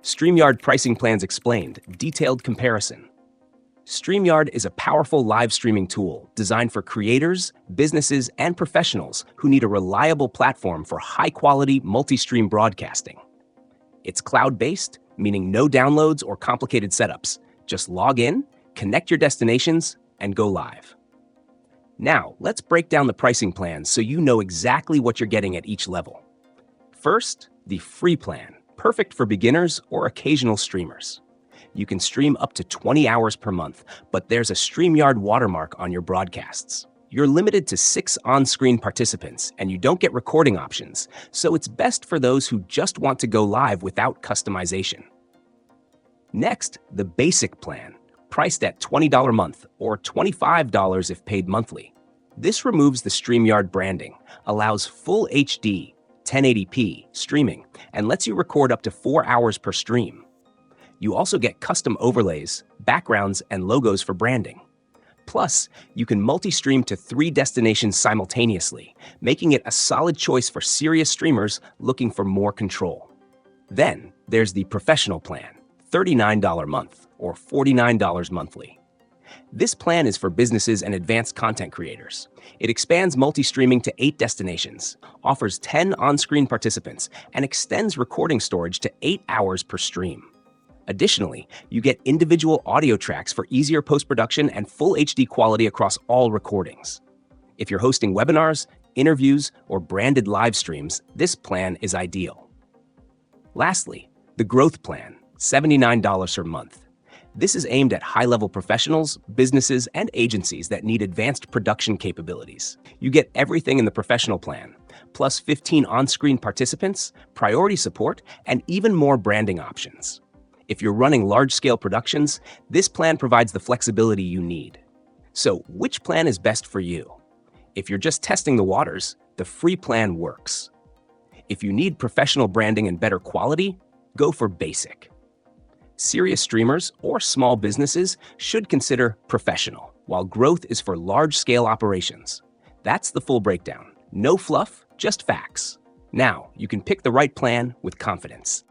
StreamYard Pricing Plans Explained, Detailed Comparison. StreamYard is a powerful live streaming tool designed for creators, businesses, and professionals who need a reliable platform for high-quality multi-stream broadcasting. It's cloud-based, meaning no downloads or complicated setups. Just log in, connect your destinations, and go live. Now, let's break down the pricing plans so you know exactly what you're getting at each level. First, the free plan, perfect for beginners or occasional streamers. You can stream up to 20 hours per month, but there's a StreamYard watermark on your broadcasts. You're limited to 6 on-screen participants, and you don't get recording options, so it's best for those who just want to go live without customization. Next, the basic plan, priced at $20 a month or $25 if paid monthly. This removes the StreamYard branding, allows full HD, 1080p streaming, and lets you record up to 4 hours per stream. You also get custom overlays, backgrounds, and logos for branding. Plus, you can multi-stream to 3 destinations simultaneously, making it a solid choice for serious streamers looking for more control. Then, there's the professional plan, $39 a month or $49 monthly. This plan is for businesses and advanced content creators. It expands multi-streaming to 8 destinations, offers 10 on-screen participants, and extends recording storage to 8 hours per stream. Additionally, you get individual audio tracks for easier post-production and full HD quality across all recordings. If you're hosting webinars, interviews, or branded live streams, this plan is ideal. Lastly, the growth plan, $79 per month. This is aimed at high-level professionals, businesses, and agencies that need advanced production capabilities. You get everything in the professional plan, plus 15 on-screen participants, priority support, and even more branding options. If you're running large-scale productions, this plan provides the flexibility you need. So, which plan is best for you? If you're just testing the waters, the free plan works. If you need professional branding and better quality, go for basic. Serious streamers or small businesses should consider professional, while growth is for large-scale operations. That's the full breakdown. No fluff, just facts. Now, you can pick the right plan with confidence.